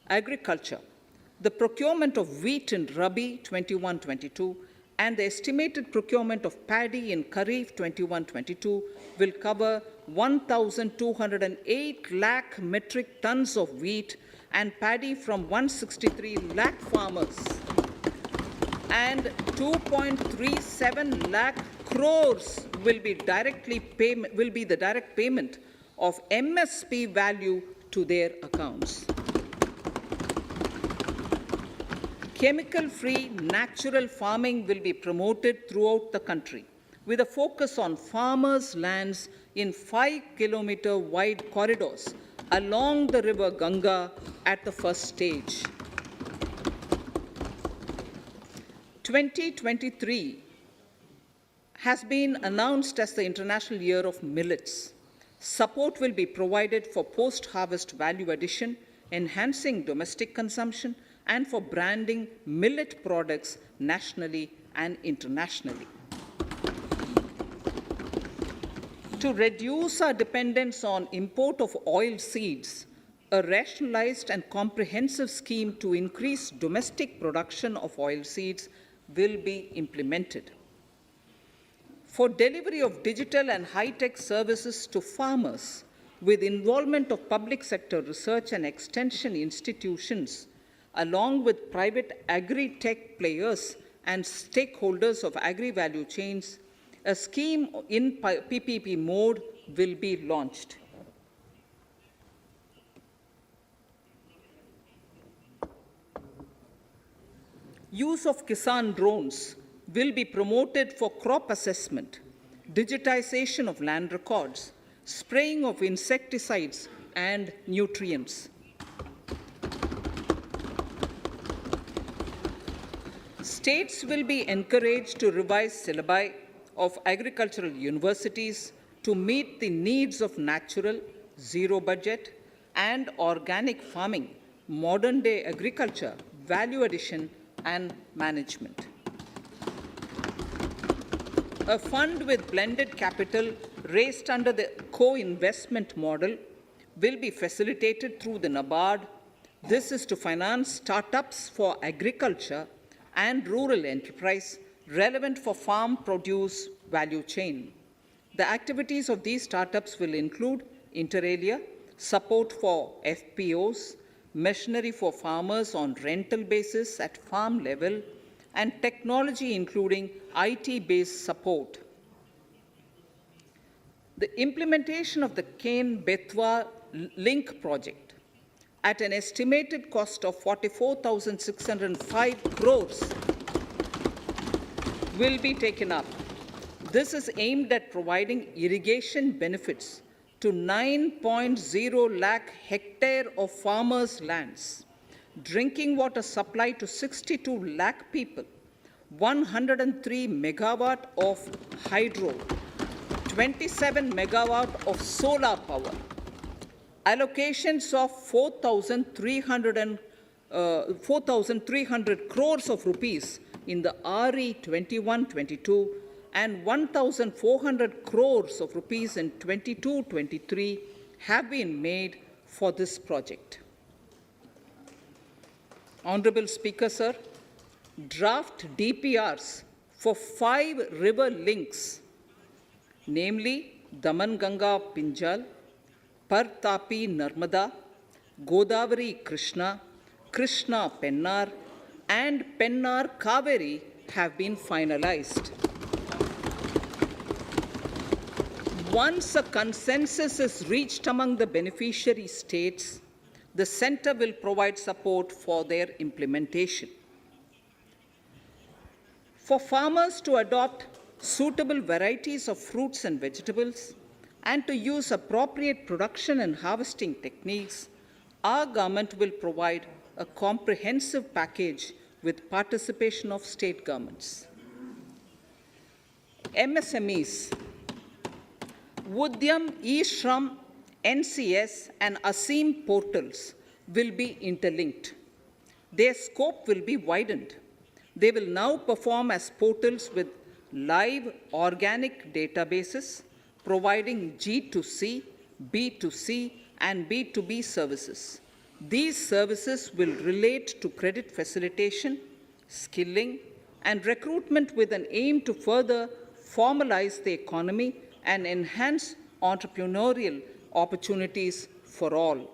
Agriculture. The procurement of wheat in Rabi 21-22 and the estimated procurement of paddy in Kharif 21-22 will cover 1,208 lakh metric tons of wheat and paddy from 163 lakh farmers, and 2.37 lakh crores will be the direct payment of MSP value to their accounts. Chemical-free natural farming will be promoted throughout the country with a focus on farmers' lands in 5-kilometer wide corridors along the river Ganga at the first stage. 2023 has been announced as the International Year of Millets. Support will be provided for post-harvest value addition, enhancing domestic consumption, and for branding millet products nationally and internationally. To reduce our dependence on import of oil seeds, a rationalized and comprehensive scheme to increase domestic production of oil seeds will be implemented. For delivery of digital and high-tech services to farmers, with involvement of public sector research and extension institutions, along with private agri-tech players and stakeholders of agri-value chains, a scheme in PPP mode will be launched. Use of Kisan drones will be promoted for crop assessment, digitization of land records, spraying of insecticides and nutrients. States will be encouraged to revise syllabi of agricultural universities to meet the needs of natural, zero budget, and organic farming, modern day agriculture, value addition, and management. A fund with blended capital raised under the co-investment model will be facilitated through the NABARD. This is to finance startups for agriculture and rural enterprise relevant for farm produce value chain. The activities of these startups will include inter alia, support for FPOs, machinery for farmers on rental basis at farm level, and technology including IT-based support. The implementation of the Ken-Betwa link project at an estimated cost of 44,605 crores will be taken up. This is aimed at providing irrigation benefits to 9.0 lakh hectare of farmers' lands, drinking water supply to 62 lakh people, 103 megawatt of hydro, 27 megawatt of solar power, allocations of 4,300 crores of rupees in the RE 21-22 and 1,400 crores of rupees in 22-23 have been made for this project. Honorable Speaker, sir, draft DPRs for 5 river links, namely Daman-Ganga Pinjal, Par-Tapi Narmada, Godavari Krishna, Krishna Pennar, and Pennar Kaveri have been finalized. Once a consensus is reached among the beneficiary states, the Center will provide support for their implementation. For farmers to adopt suitable varieties of fruits and vegetables and to use appropriate production and harvesting techniques, our government will provide a comprehensive package with participation of state governments. MSMEs, Udyam, E-Shram, NCS, and ASEEM portals will be interlinked. Their scope will be widened. They will now perform as portals with live organic databases, providing G2C, B2C, and B2B services. These services will relate to credit facilitation, skilling, and recruitment with an aim to further formalize the economy and enhance entrepreneurial opportunities for all.